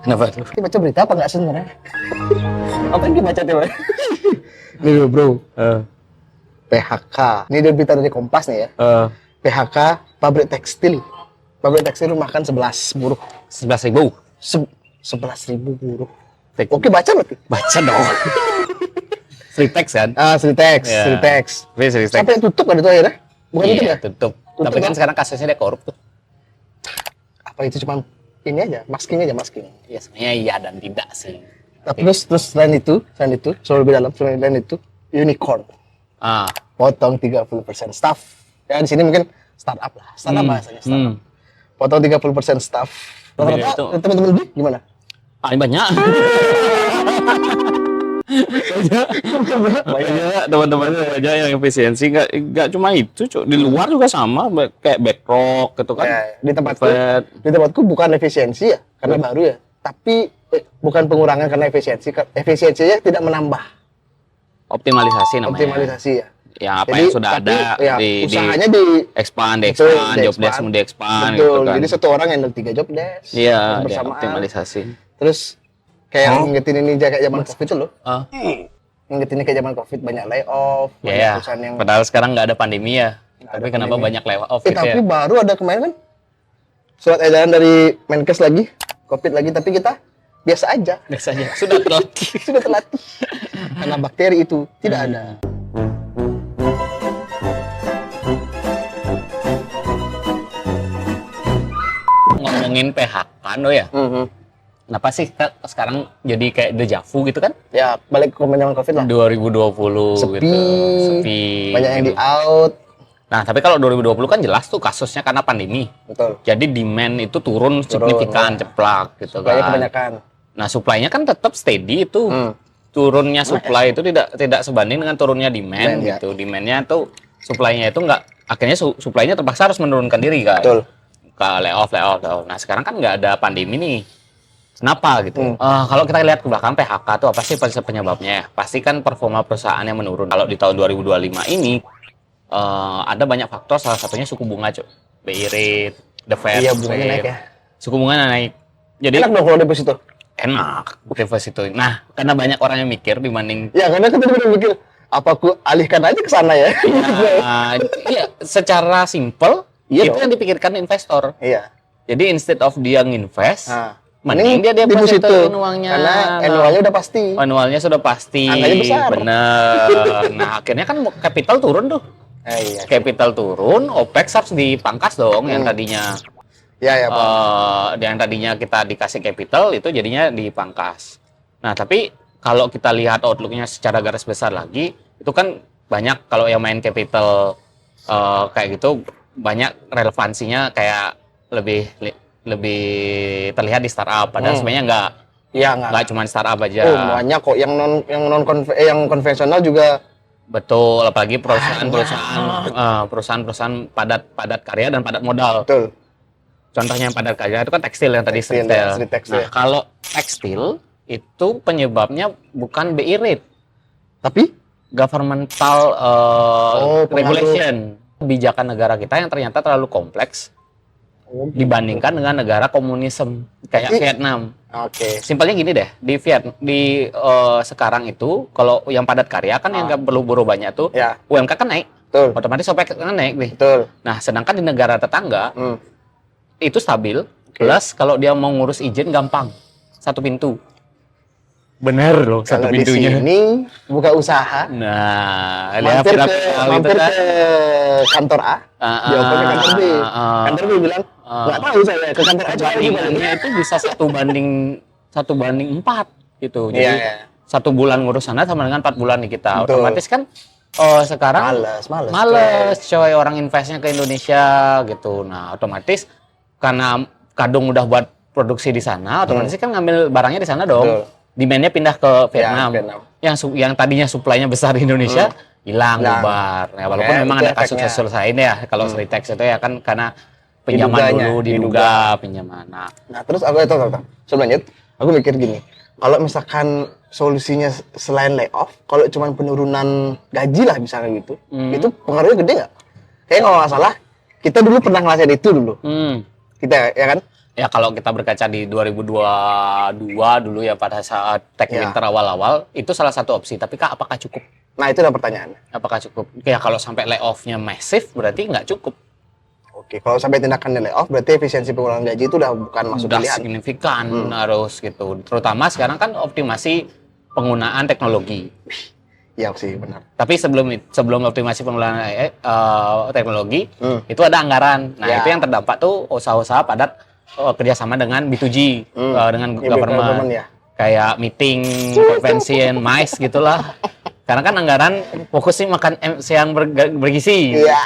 Kenapa tuh? Kita baca berita apa nggak sebenarnya? Apa yang dibaca tuh? Nih dulu, bro. PHK. Ini dari berita dari Kompas nih ya. PHK pabrik tekstil. Pabrik tekstil rumahkan 11 buruh. 11.000. 11.000 buruh. Oke, baca berarti? Baca dong. Sritex kan? Sritex, Ya. Sritex. Sritex. Sampai tutup kan itu akhirnya? Bukan tutup Iya, ya? tutup. Tutup Tapi kan kan? sekarang kasusnya dia korup tuh. Apa itu cuma ini aja, masking aja, masking. Ya sebenarnya iya dan tidak sih. Nah, terus selain itu, soal lebih dalam, selain itu, unicorn. Ah, Potong 30% staff. Ya di sini mungkin startup lah. Startup bahasanya startup. Potong 30% staff. Itu- Rata-rata teman-teman beli gimana? paling banyak. Banyak teman-teman aja yang efisiensi nggak cuma itu, Cuk. Di luar juga sama kayak Bedrock gitu kan. Ya, Fed. di tempatku bukan efisiensi ya, karena baru ya. Tapi bukan pengurangan karena efisiensi. Efisiensinya tidak menambah. Optimalisasi namanya. Optimalisasi ya. Ya apa Jadi, yang sudah tapi, ada ya, usahanya di expand, Betul, job desk di-expand. di expand betul. gitu kan. Jadi satu orang handle 3 job desk Iya, dia bersamaan. optimalisasi. Terus kayak ngingetin ini aja kayak zaman Covid tuh loh. Ah, Ngingetin kayak zaman Covid banyak layoff, banyak ya. perusahaan yang Padahal sekarang nggak ada pandemi ya. Nggak Tapi ada kenapa pandemi. banyak layoff gitu tapi ya? baru ada kemarin kan surat edaran dari Menkes lagi, Covid lagi, tapi kita biasa aja. Biasanya sudah terlatih. Sudah terlatih. Karena bakteri itu tidak ada. Ngomongin PHK do ya. Kenapa sih kita sekarang jadi kayak dejavu gitu kan? Ya, balik ke zaman Covid lah. 2020 Sepi, gitu. Sepi. Banyak yang gitu. di out. Nah, tapi kalau 2020 kan jelas tuh kasusnya karena pandemi. Betul. Jadi demand itu turun signifikan, ya. ceplak gitu Banyak kan. kebanyakan. Nah, supply-nya kan tetap steady itu. Turunnya supply itu tidak sebanding dengan turunnya demand Demand, ya. gitu. Demand-nya tuh supply-nya itu nggak, akhirnya supply-nya terpaksa harus menurunkan diri kan. Betul. Ke layoff. Nah, sekarang kan nggak ada pandemi nih. Kenapa gitu? Kalau kita lihat ke belakang PHK itu apa sih penyebabnya ya? Pasti kan performa perusahaan yang menurun. Kalau di tahun 2025 ini ada banyak faktor, salah satunya suku bunga, Cuk. BI rate, the Fed Iya, bunganya rate. naik ya. Suku bunga naik. Jadi Enak dong kalau deposito. enak deposito. Nah, karena banyak orang yang mikir dibanding Ya, karena kita benar mikir, apa aku alihkan aja ke sana ya? iya, secara simple Iya itu dong. yang dipikirkan investor. Iya. Jadi instead of dia nginvest, Nah, mending dia deposito depositoin uangnya. karena annualnya udah pasti. Manualnya sudah pasti. Angkanya besar. Bener. Nah, akhirnya kan capital turun tuh. Iya. Capital turun, OPEX harus dipangkas dong yang tadinya. Ya, ya, Pak. Yang tadinya kita dikasih capital itu jadinya dipangkas. Nah, tapi kalau kita lihat outlook-nya secara garis besar lagi, itu kan banyak kalau yang main capital kayak gitu banyak relevansinya kayak lebih terlihat di startup. Padahal sebenarnya Iya, nggak cuma startup aja. Oh, banyak kok yang yang konvensional juga. Betul, apalagi perusahaan padat karya dan padat modal. Betul. Contohnya yang padat karya itu kan tekstil yang tadi Tekstil, retail. ya, street tekstil. Nah, kalau tekstil itu penyebabnya bukan BI rate, Tapi governmental pengaruh. regulation. Kebijakan negara kita yang ternyata terlalu kompleks dibandingkan dengan negara komunisme kayak Vietnam. Oke. Simpelnya gini deh, sekarang itu kalau yang padat karya kan yang nggak perlu buruh banyak tuh, Ya, UMK kan naik, betul. otomatis OPEX kan naik nih. Betul. Nah, sedangkan di negara tetangga itu stabil, Oke. plus kalau dia mau ngurus izin gampang, satu pintu. Bener loh, satu Kalau di pintunya. sini buka usaha, Nah, dia mampir ke viral itu kan. kantor A, dioper ke kantor B. Kantor B bilang, nggak tahu saya ke kantor A coba gimana. Perbandingannya itu bisa 1:4 gitu. Jadi Iya, iya. 1 bulan ngurus sana sama dengan 4 bulan di kita. Betul. Otomatis kan sekarang Males. coy orang investnya ke Indonesia gitu. Nah, otomatis karena kadung udah buat produksi di sana, otomatis kan ngambil barangnya di sana dong. Betul. Demand-nya pindah ke Vietnam. Vietnam. Yang tadinya supply-nya besar di Indonesia hilang, bubar. Ya, walaupun Oke, memang itu ada kasus-kasus lain ya kalau Sritex itu ya kan karena pinjaman Diduganya, dulu diduga pinjaman. Nah, Nah, terus aku sebelum lanjut, aku mikir gini, kalau misalkan solusinya selain layoff, kalau cuma penurunan gaji lah misalnya gitu, itu pengaruhnya gede nggak? Kayaknya kalau nggak salah, kita dulu pernah ngerasain itu dulu. Kita ya kan? ya kalau kita berkaca di 2022 dulu ya pada saat tech winter awal-awal itu salah satu opsi. Tapi Kak, apakah cukup? Nah, itu udah pertanyaannya. Apakah cukup? Ya kalau sampai layoff-nya masif berarti nggak cukup. Oke, kalau sampai tindakan layoff berarti efisiensi pengurangan gaji itu udah bukan masuk Udah pilihan. signifikan harus gitu. Terutama sekarang kan optimasi penggunaan teknologi. Iya sih, benar. Tapi sebelum optimasi penggunaan teknologi itu ada anggaran. Nah, itu yang terdampak tuh usaha-usaha padat kerjasama dengan B2G dengan government. Ya. Kayak meeting, convention, MICE gitulah. Karena kan anggaran fokusnya makan siang bergizi. Iya.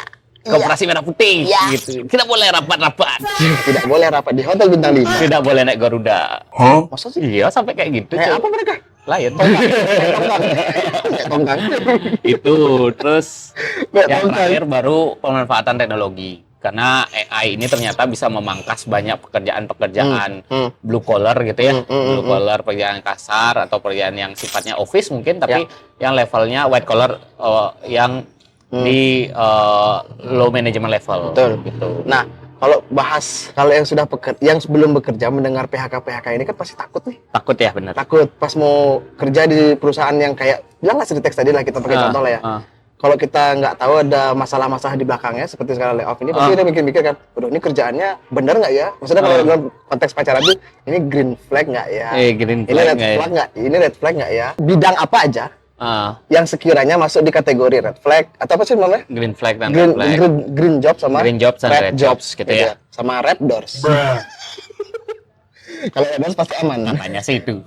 Koperasi Merah Putih gitu. Tidak boleh rapat-rapat. Tidak boleh rapat di hotel bintang 5. Tidak boleh naik Garuda. Masa sih? Iya, sampai kayak gitu. Apa mereka? Lion. Tongkang. Itu terus yang Tongkang. terakhir baru pemanfaatan teknologi. Karena AI ini ternyata bisa memangkas banyak pekerjaan-pekerjaan blue collar gitu ya. Blue collar, pekerjaan kasar atau pekerjaan yang sifatnya office mungkin, tapi yang levelnya white collar yang di low management level. Betul. Gitu. Nah, kalau yang sudah yang sebelum bekerja mendengar PHK ini kan pasti takut nih. Takut ya, benar. Takut pas mau kerja di perusahaan yang kayak bilang nggak teks tadi lah, kita pakai contoh lah ya. Kalau kita nggak tahu ada masalah-masalah di belakangnya seperti sekarang layoff ini, pasti udah mikir-mikir kan, waduh ini kerjaannya bener nggak ya? Maksudnya kalau dalam konteks pacaran tuh, ini green flag nggak ya? Green Ini flag red flag nggak? Ini red flag nggak ya? Bidang apa aja yang sekiranya masuk di kategori red flag atau apa sih namanya? Green flag dan Green, red flag. green job sama Green jobs dan red jobs gitu ya. Sama red doors. Kalau red doors pasti aman. Namanya sih itu.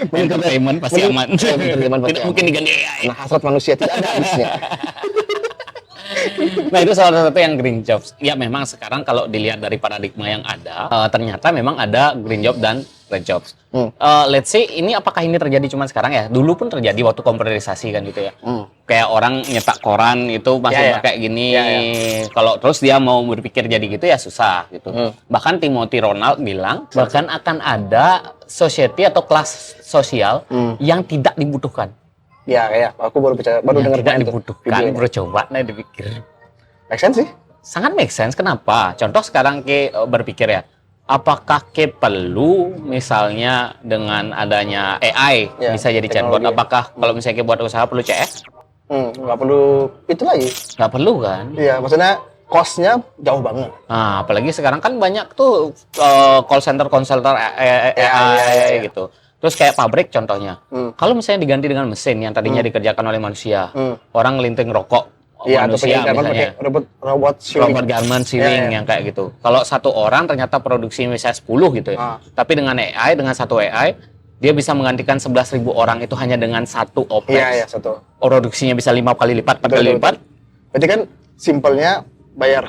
Entertainment pasti aman. Tidak mungkin diganti AI. Nah, hasrat manusia tidak ada habisnya. Nah, itu salah satu yang green jobs. Ya, memang sekarang kalau dilihat dari paradigma yang ada, ternyata memang ada green job dan red jobs. Let's say ini apakah ini terjadi cuma sekarang ya? Dulu pun terjadi waktu komputerisasi kan gitu ya. Kayak orang nyetak koran itu masih pakai gini. Kalau terus dia mau berpikir jadi gitu ya susah gitu. Bahkan Timothy Ronald bilang bahkan akan ada society atau kelas sosial yang tidak dibutuhkan. Ya, aku baru dengar tidak dibutuhkan, bro, coba nih dipikir. Make sense sih? Sangat make sense. Kenapa? Contoh sekarang berpikir ya, apakah perlu misalnya dengan adanya AI bisa jadi chatbot? Apakah kalau misalnya buat usaha perlu CS? Nggak perlu itu lagi. Nggak perlu kan? Iya, maksudnya cost-nya jauh banget. Nah, apalagi sekarang kan banyak tuh call center AI gitu. Terus kayak pabrik contohnya. Kalau misalnya diganti dengan mesin yang tadinya dikerjakan oleh manusia, orang ngelinting rokok manusia misalnya, robot garment sewing yang kayak gitu. Kalau satu orang ternyata produksi misalnya 10 gitu ya. Tapi dengan AI, dengan satu AI, dia bisa menggantikan 11.000 orang itu hanya dengan satu OPEX. Iya, satu. Produksinya bisa 5 kali lipat, 4 kali lipat. Berarti kan simpelnya bayar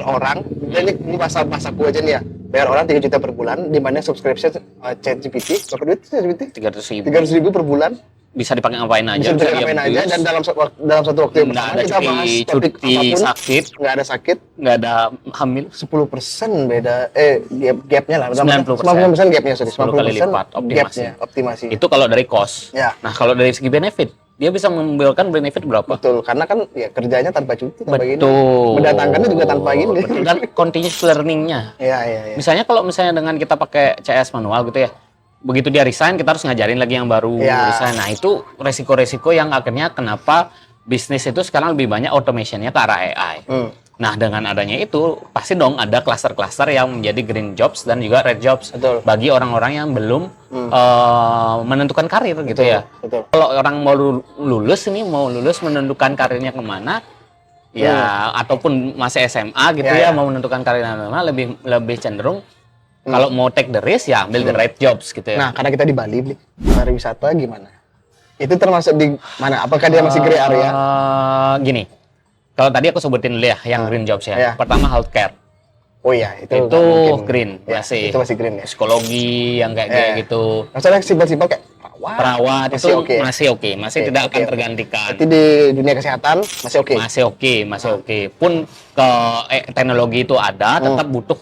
orang, dan ini masaku aja nih ya. Bayar orang 3 juta per bulan, di mana subscription ChatGPT, berapa duit ChatGPT? 300.000 per bulan. Bisa dipakai ngapain aja. Bisa dipakai ngapain aja, dan dalam satu waktu yang nggak bersama ada kita bahas topik cuti apapun. sakit, Nggak ada sakit, nggak ada hamil. 10% beda, gapnya lah. 90% gapnya, sorry. 10 kali lipat optimasi. Itu kalau dari cost. Ya. Nah, kalau dari segi benefit, dia bisa mengambilkan benefit berapa? Betul, karena kan ya kerjanya tanpa cuti, tanpa gini. Betul. Mendatangkannya juga tanpa gini. Betul, dan continuous learning-nya. Iya. Misalnya kalau misalnya dengan kita pakai CS manual gitu ya, begitu dia resign, kita harus ngajarin lagi yang baru resign. Nah, itu resiko-resiko yang akhirnya kenapa bisnis itu sekarang lebih banyak automation-nya ke arah AI. Nah, dengan adanya itu, pasti dong ada cluster-cluster yang menjadi green jobs dan juga red jobs. Betul. Bagi orang-orang yang belum menentukan karir gitu ya. Betul. Kalau orang mau lulus menentukan karirnya kemana, ya ataupun masih SMA gitu mau menentukan karirnya kemana, lebih cenderung kalau mau take the risk ya ambil the right jobs gitu ya. Nah, karena kita di Bali, pariwisata gimana? Itu termasuk di mana? Apakah dia masih gray area? Gini, kalau tadi aku sebutin dulu ya yang green jobs ya. Pertama healthcare. Oh iya, itu green, masih. Itu masih green ya. Psikologi yang kayak gitu. Maksudnya simpel-simpel kayak perawat masih itu masih oke, tidak akan tergantikan. Berarti di dunia kesehatan masih oke. Masih oke. Pun ke teknologi itu ada, tetap butuh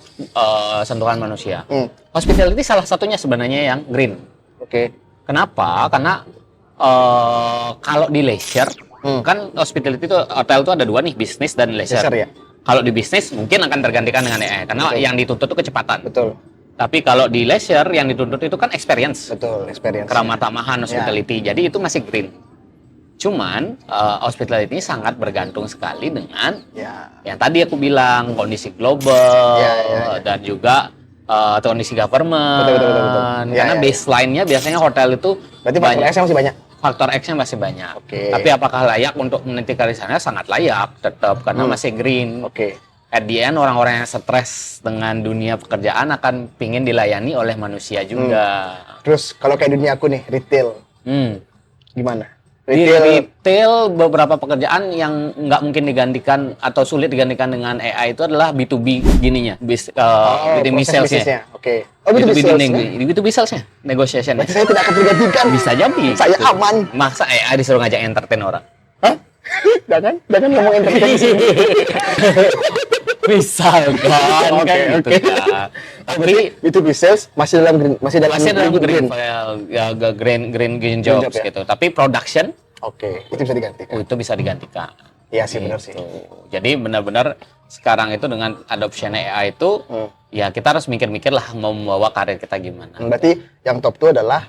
sentuhan manusia. Hospitality salah satunya sebenarnya yang green. Oke. Kenapa? Karena kalau di leisure kan hospitality itu hotel itu ada dua nih, bisnis dan leisure. Ya. Kalau di bisnis mungkin akan tergantikan dengan AI karena yang dituntut itu kecepatan. Betul. Tapi kalau di leisure yang dituntut itu kan experience. Betul, experience. Keramah tamahan, hospitality. Jadi itu masih green. Cuman hospitality ini sangat bergantung sekali dengan yang tadi aku bilang, kondisi global dan juga kondisi government. Betul. Karena baseline-nya biasanya hotel itu berarti faktor X masih banyak. Faktor X-nya masih banyak. Oke. Tapi apakah layak untuk meniti karir di sana? Sangat layak tetap karena masih green. Oke. At the end orang-orang yang stres dengan dunia pekerjaan akan pingin dilayani oleh manusia juga. Terus kalau kayak dunia aku nih, retail. Gimana? Di retail beberapa pekerjaan yang nggak mungkin digantikan atau sulit digantikan dengan AI itu adalah B2B gininya, B2B sales-nya. Oke. B2B sales-nya, negotiation. Berarti saya tidak akan tergantikan. Bisa jadi. Saya aman. Masa AI disuruh ngajak entertain orang? Hah? Jangan ngomong entertain di sini. Misalkan kan gitu ya. Tapi B2B sales masih dalam green jobs gitu. Tapi production itu bisa digantikan. itu bisa digantikan. Iya sih, gitu. benar sih. Jadi benar-benar sekarang itu dengan adoption AI itu ya kita harus mikir-mikir lah mau membawa karir kita gimana. Berarti yang top 2 adalah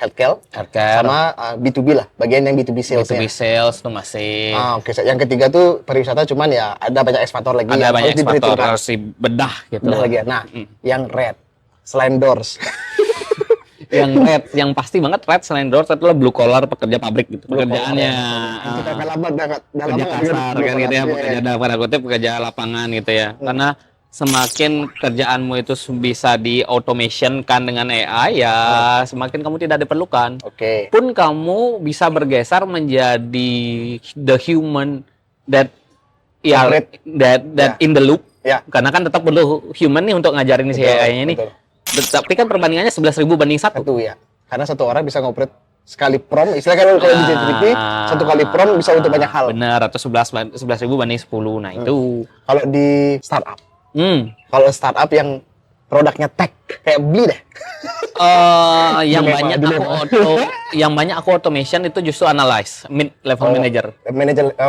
healthcare sama B2B lah, bagian yang B2B sales. B2B sales tuh masih. Oke. Yang ketiga tuh pariwisata, cuman ya ada banyak X faktor lagi. Ada banyak harus faktor harus dibedah gitu. Bedah lagi ya. Nah, yang red selain doors. yang pasti banget red selain doors adalah blue collar, pekerja pabrik gitu. Pekerjaannya kita akan lama pekerja kasar kan gitu ya, pekerja pada kutip pekerja lapangan gitu ya. Karena semakin kerjaanmu itu bisa di-automation kan dengan AI ya, semakin kamu tidak diperlukan. Pun kamu bisa bergeser menjadi the human that in the loop. Karena kan tetap perlu human nih untuk ngajarin si AI-nya ini. Tapi kan perbandingannya 11.000 banding 1. Ya. Karena satu orang bisa ngoperate sekali prom, istilahnya kalau di JTP satu kali prom bisa untuk banyak hal. Benar, atau 11.000 banding 10. Nah, itu. Kalau di startup. Kalau startup yang produknya tech kayak beli deh. Yang banyak aku automation itu justru analyze mid level manager.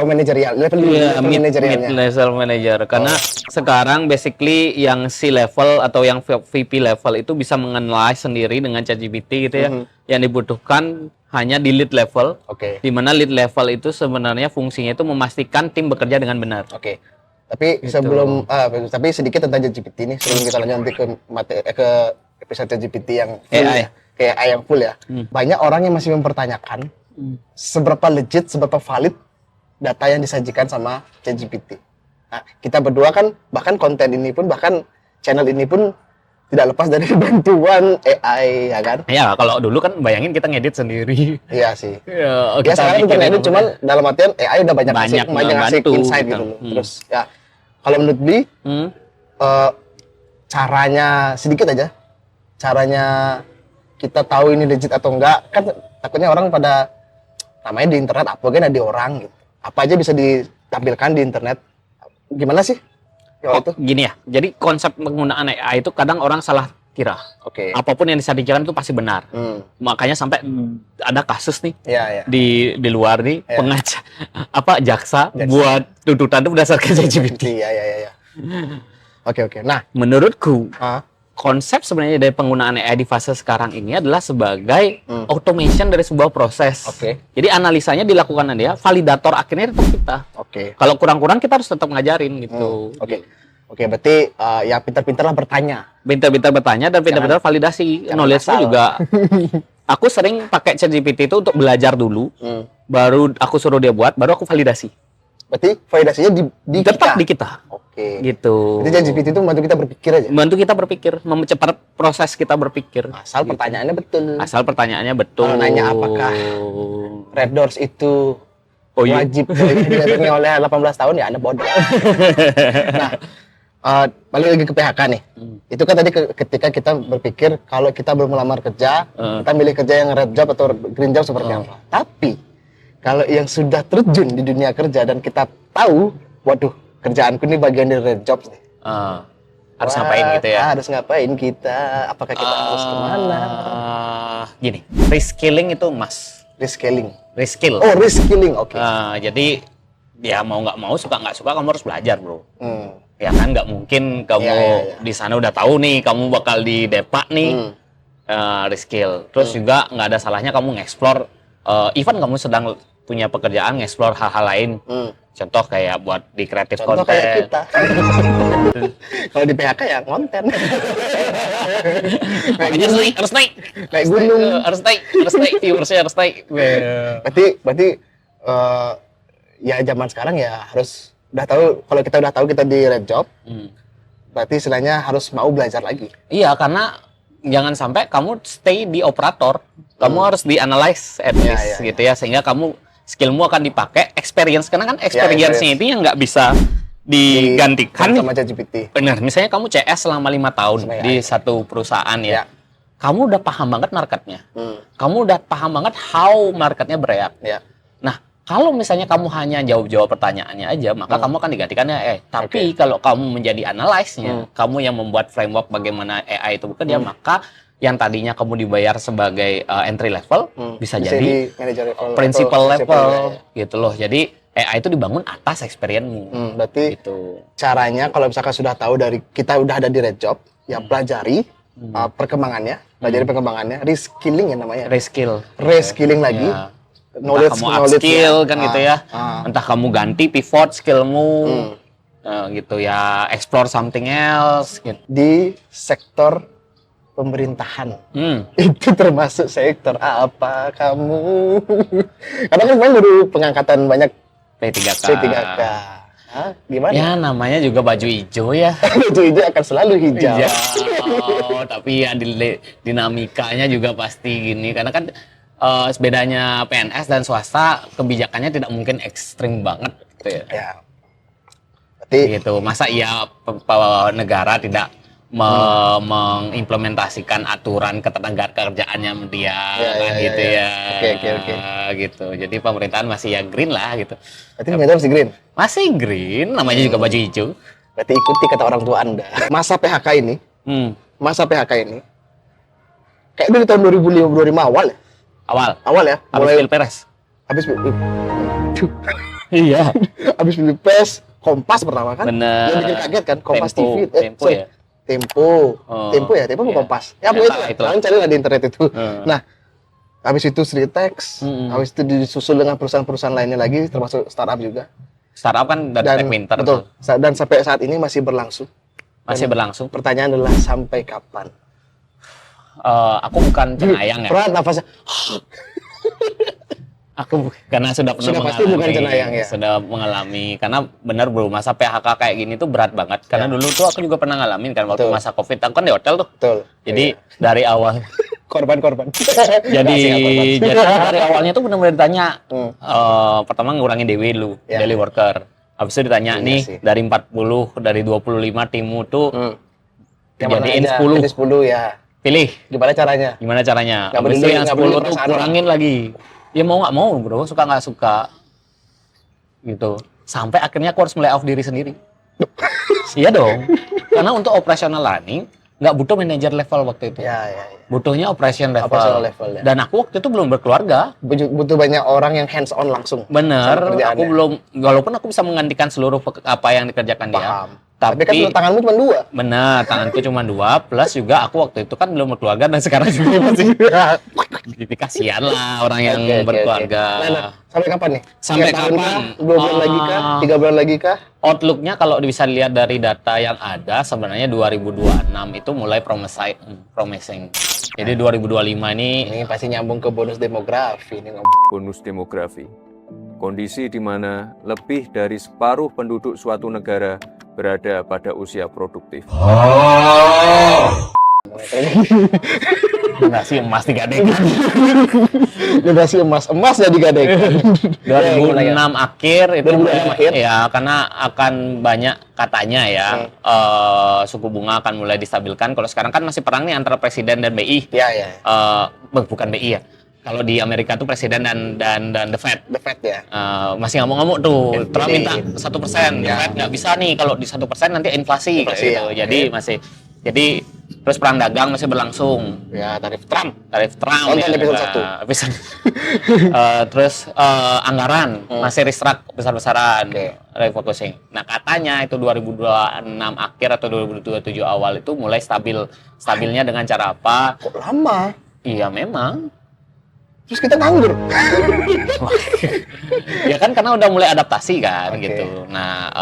Manajerial level manager. Karena sekarang basically yang C level atau yang VP level itu bisa menganalize sendiri dengan ChatGPT gitu ya. Yang dibutuhkan hanya di lead level. Di mana lead level itu sebenarnya fungsinya itu memastikan tim bekerja dengan benar. Tapi sebelum tapi sedikit tentang ChatGPT ini sebelum kita lanjut nanti ke episode ChatGPT yang AI. Kayak AI yang full ya. Banyak orang yang masih mempertanyakan seberapa legit, seberapa valid data yang disajikan sama ChatGPT. Nah, kita berdua kan bahkan konten ini pun bahkan channel ini pun tidak lepas dari bantuan AI ya kan? Iya, kalau dulu kan bayangin kita ngedit sendiri. Iya sih. Ya, sekarang kita ngedit cuman dalam artian AI udah banyak ngasih insight gitu. Terus ya kalau menurut Bli caranya sedikit aja. Caranya kita tahu ini legit atau enggak, kan takutnya orang pada namanya di internet apa kan ada orang gitu. Apa aja bisa ditampilkan di internet. Gimana sih? Gini ya. Jadi konsep penggunaan AI itu kadang orang salah kira. Apapun yang disajikan itu pasti benar. Makanya sampai ada kasus nih di luar nih jaksa buat tuntutan itu berdasarkan ChatGPT. Iya. Oke. Nah, menurutku konsep sebenarnya dari penggunaan AI di fase sekarang ini adalah sebagai automation dari sebuah proses. Jadi analisanya dilakukan dia, validator akhirnya tetap kita. Kalau kurang-kurang kita harus tetap ngajarin gitu. Berarti ya pintar-pintar lah bertanya. Pintar-pintar bertanya dan pintar-pintar validasi. Knowledge-nya juga. Aku sering pakai ChatGPT itu untuk belajar dulu, baru aku suruh dia buat, baru aku validasi. Berarti validasinya tetap di kita. Gitu. Jadi ChatGPT itu membantu kita berpikir aja. Membantu kita berpikir, mempercepat proses kita berpikir. Asal pertanyaannya betul. Kalau nanya apakah Red Doors itu wajib didatangi oleh 18 tahun ya Anda bodoh. Nah, balik lagi ke PHK nih. Itu kan tadi ketika kita berpikir kalau kita belum melamar kerja, kita milih kerja yang red job atau green job seperti apa. Tapi kalau yang sudah terjun di dunia kerja dan kita tahu, waduh, kerjaanku ini bagian dari red job nih. Harus ngapain gitu ya? Harus ngapain kita? Apakah kita harus kemana? Gini, reskilling itu emas. Reskill. Reskilling, oke. Jadi ya mau nggak mau, suka nggak suka, kamu harus belajar, bro. Ya kan nggak mungkin kamu di sana udah tahu nih kamu bakal di depak nih reskill. Terus juga nggak ada salahnya kamu nge-explore even kamu sedang punya pekerjaan nge-explore hal-hal lain. Contoh kayak buat di kreatif konten. Contoh kayak kita. Kalau di PHK ya konten. harus naik. Naik gunung. Harus naik, viewersnya harus naik. Berarti ya zaman sekarang ya harus udah tahu, kalau kita udah tahu kita di red job, berarti istilahnya harus mau belajar lagi. Iya, karena jangan sampai kamu stay di operator, kamu harus di-analyze at least gitu ya, sehingga kamu skillmu akan dipakai, experience, karena kan experience-nya itu yang nggak bisa digantikan sama ChatGPT. Benar, misalnya kamu CS selama 5 tahun di satu perusahaan ya. Kamu udah paham banget marketnya, kamu udah paham banget how marketnya bereact. Nah, kalau misalnya kamu hanya jawab pertanyaannya aja, maka kamu akan digantikannya Tapi kalau kamu menjadi analyze-nya, kamu yang membuat framework bagaimana AI itu bekerja, maka yang tadinya kamu dibayar sebagai entry level bisa jadi principal level gitu loh. Jadi AI itu dibangun atas experience-mu. Berarti gitu. Caranya kalau misalkan sudah tahu dari kita udah ada di red job, ya pelajari perkembangannya, reskilling ya namanya. Reskilling lagi. Entah kamu upskill kan gitu ya. Entah kamu ganti pivot skillmu. Gitu ya, explore something else gitu. Di sektor pemerintahan. Itu termasuk sektor apa kamu? Karena kan kemarin baru pengangkatan banyak P3K. Gimana? Ya namanya juga baju hijau ya. Baju hijau akan selalu hijau. Tapi ya dinamikanya juga pasti gini. Karena kan bedanya PNS dan swasta, kebijakannya tidak mungkin ekstrim banget gitu ya. Berarti gitu. Masa negara tidak mengimplementasikan aturan ketenagakerjaannya dia gitu ya. Oke. Gitu. Jadi pemerintahan masih ya green lah gitu. Berarti pemerintah masih green? Masih green, namanya juga baju hijau. Berarti ikuti kata orang tua Anda. Masa PHK ini, kayak dari tahun 2005 awal ya? Awal ya? Habis Pilpres. Iya. Habis Pilpres, Kompas pertama kan? Bener. Yang bikin kaget kan? Kompas TV. Tempo ya? Tempo bukan Kompas. Ya pokoknya kalian cari lah di internet itu. Nah, habis itu Sritex, habis itu disusul dengan perusahaan-perusahaan lainnya lagi, termasuk startup juga. Startup kan dari Techminter. Betul. Dan sampai saat ini masih berlangsung. Pertanyaan adalah sampai kapan? Aku bukan cenayang ya. Peran nafasnya. Aku karena sudah pasti bukan cenayang ya. Sudah mengalami, karena benar bro, masa PHK kayak gini tuh berat banget. Karena dulu tuh aku juga pernah ngalamin kan waktu masa Covid, aku kan di hotel tuh. Betul. Jadi dari awal korban. jadi dari awalnya tuh benar-benar ditanya pertama ngurangin DW dulu, daily worker. Habis itu ditanya dari 40, dari 25 timmu tuh jadiin 10 ya. Pilih gimana caranya? Habis itu yang 10 tuh kurangin lagi. Ya mau nggak mau bro, suka nggak suka gitu. Sampai akhirnya aku harus mulai off diri sendiri. Iya dong. Karena untuk operational running nggak butuh manager level waktu itu. Butuhnya operation level. Dan aku waktu itu belum berkeluarga. Butuh banyak orang yang hands on langsung. Bener. Aku belum, walaupun aku bisa menggantikan seluruh apa yang dikerjakan dia. Tapi kan tanganmu cuma 2. Bener, tanganku cuma 2. Plus juga aku waktu itu kan belum berkeluarga, dan sekarang juga masih. Jadi kasihan lah orang yang berkeluarga. Nah, sampai kapan nih? Sampai kapan? 2 bulan lagi kah? 3 bulan lagi kah? Outlook-nya kalau bisa dilihat dari data yang ada, sebenarnya 2026 itu mulai promising. Jadi 2025 ini pasti nyambung ke bonus demografi. Bonus demografi. Kondisi di mana lebih dari separuh penduduk suatu negara berada pada usia produktif. Generasi emas digadaikan. Generasi emas ya digadaikan. 2006 akhir itu ya, karena akan banyak katanya ya suku bunga akan mulai distabilkan. Kalau sekarang kan masih perang nih antara presiden dan BI. Bukan BI ya. Kalau di Amerika tuh presiden dan the Fed ya. Masih ngamuk-ngamuk tuh. Trump minta 1%, the Fed nggak bisa nih, kalau di 1% nanti inflasi gitu. Jadi Terus perang dagang masih berlangsung. Ya, tarif Trump. Nonton ya, episode 1. Episode. Terus anggaran masih restruct besar-besaran, refocusing. Nah, katanya itu 2026 akhir atau 2027 awal itu mulai stabilnya dengan cara apa? Kok lama? Iya, memang. Terus kita nganggur. Ya kan karena udah mulai adaptasi kan Oke. gitu. Nah,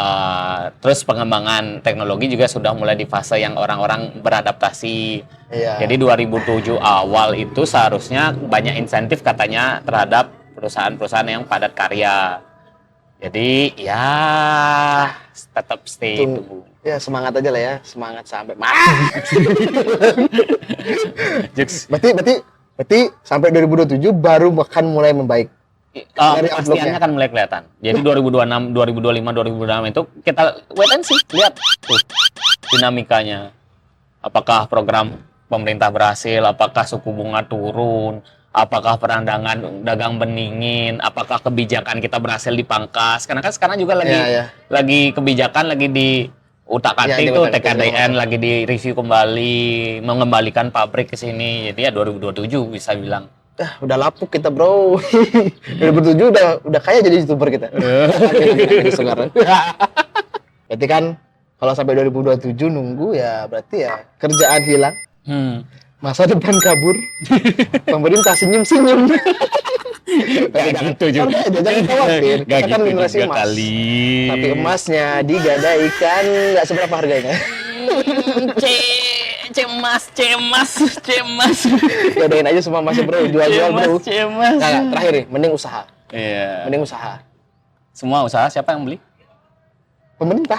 terus pengembangan teknologi juga sudah mulai di fase yang orang-orang beradaptasi. Iya. Jadi 2007 awal itu seharusnya banyak insentif katanya terhadap perusahaan-perusahaan yang padat karya. Jadi ya tetap stay tunggu. Ya semangat aja lah ya, semangat sampai berarti sampai 2027 baru akan mulai membaik. Dari Kepastiannya outlook-nya. kan mulai kelihatan. Jadi 2026, 2025, 2026 itu kita wait and see, lihat tuh dinamikanya. Apakah program pemerintah berhasil, apakah suku bunga turun, apakah perang dagang beningin, apakah kebijakan kita berhasil dipangkas. Karena kan sekarang juga lagi kebijakan lagi di utak-atik itu TKDN lagi di review kembali, mengembalikan pabrik ke sini. Jadi ya 2027 bisa bilang. Udah lapuk kita, bro. 2007 udah kaya jadi YouTuber kita. Berarti kan kalau sampai 2027 nunggu ya berarti ya kerjaan hilang. Masa depan kabur. Pemerintah senyum-senyum. Gak gitu juga. Jangan khawatir. Gak Kita kan gitu generasi juga emas. kali. Tapi emasnya digadaikan nggak seberapa harganya. Cemas. Gadain aja semua masih, bro. Jual-jual, bro. Cemas. Nah, terakhir nih, mending usaha. Iya. Mending usaha. Semua usaha siapa yang beli? Pemerintah.